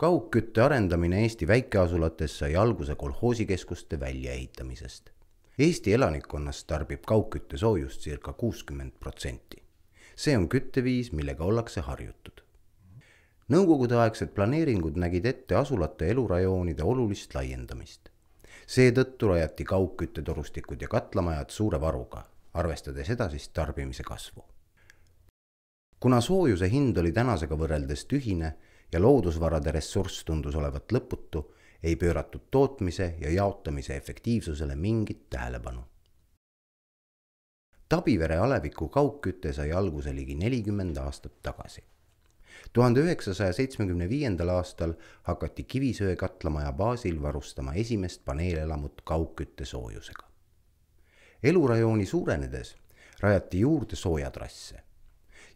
Kaugkütte arendamine Eesti väikeasulates sai alguse kolhoosikeskuste väljaehitamisest. Eesti elanikkonnast tarbib kaugkütte soojust circa 60%. See on kütteviis, millega ollakse harjutud. Nõukogudeaegsed planeeringud nägid ette asulate elurajoonide olulist laiendamist. Seetõttu rajati kaugküttetorustikud ja katlamajad suure varuga, arvestades edasist tarbimise kasvu. Kuna soojuse hind oli tänasega võrreldes tühine ja loodusvarade ressurss tundus olevat lõputu, ei pööratud tootmise ja jaotamise efektiivsusele mingit tähelepanu. Tabivere aleviku kaugkütte sai alguse ligi 40 aastat tagasi. 1975. aastal hakati kivisöe katlamaja baasil varustama esimest paneelelamut kaugkütte soojusega. Elurajooni suurenedes rajati juurde soojatrasse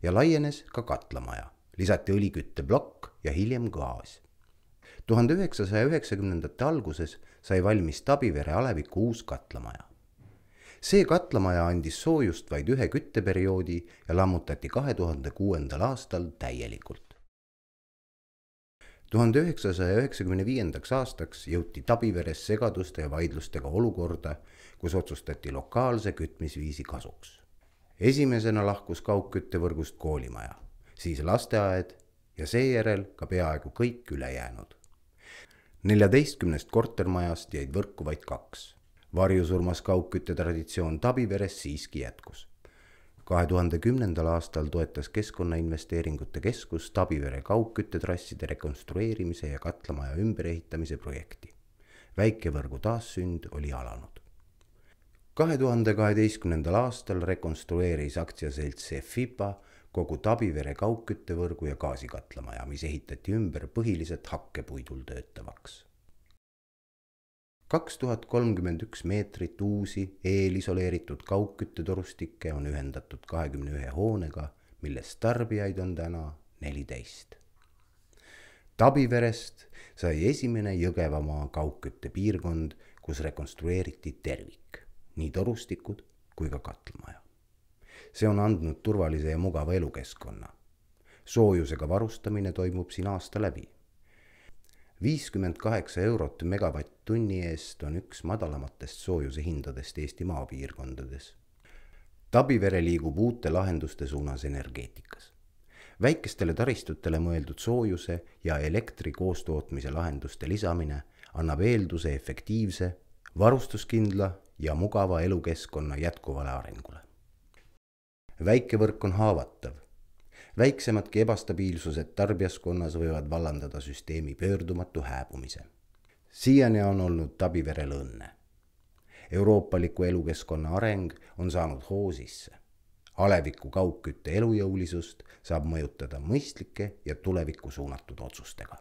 ja laienes ka katlamaja, lisati õlikütteblokk ja hiljem gaas. 1990. alguses sai valmis Tabivere aleviku uus katlamaja. See katlamaja andis soojust vaid ühe kütteperioodi ja lammutati 2006. aastal täielikult. 1995. aastaks jõuti Tabiveres segaduste ja vaidlustega olukorda, kus otsustati lokaalse kütmisviisi kasuks. Esimesena lahkus kaugküttevõrgust koolimaja, siis lasteaed ja seejärel ka peaaegu kõik ülejäänud. 14 kortermajast jäid võrku vaid 2. Varjusurmas kaugkütte traditsioon Tabiveres siiski jätkus. 2010. aastal toetas Keskkonnainvesteeringute Keskus Tabivere kaugküttetrasside rekonstrueerimise ja katlamaja ümberehitamise projekti. Väikevõrgu taassünd oli alanud. 2012. aastal rekonstrueeris aktsiaselts FIPA kogu Tabivere kaugküttevõrgu ja gaasikatlamaja, mis ehitati ümber põhiliselt hakkepuidul töötavaks. 2031 meetrit uusi eelisoleeritud kaugküttetorustikke on ühendatud 21 hoonega, millest tarbijaid on täna 14. Tabiverest sai esimene Jõgevamaa kaugküttepiirkond, kus rekonstrueeriti tervik, nii torustikud kui ka katlamaja. See on andnud turvalise ja mugava elukeskkonna. Soojusega varustamine toimub siin aasta läbi. 58 eurot megavatt-tunni eest on üks madalamatest soojuse hindadest Eesti maapiirkondades. Tabivere liigub uute lahenduste suunas energeetikas. Väikestele taristutele mõeldud soojuse ja elektri koostootmise lahenduste lisamine annab eelduse efektiivse, varustuskindla ja mugava elukeskkonna jätkuvale arengule. Väikevõrk on haavatav. Väiksemadki ebastabiilsused tarbijaskonnas võivad vallandada süsteemi pöördumatu hääbumise. Siiani on olnud Tabiverel õnne. Euroopaliku elukeskkonna areng on saanud hoo sisse. Aleviku kaugkütte elujõulisust saab mõjutada mõistlike ja tulevikku suunatud otsustega.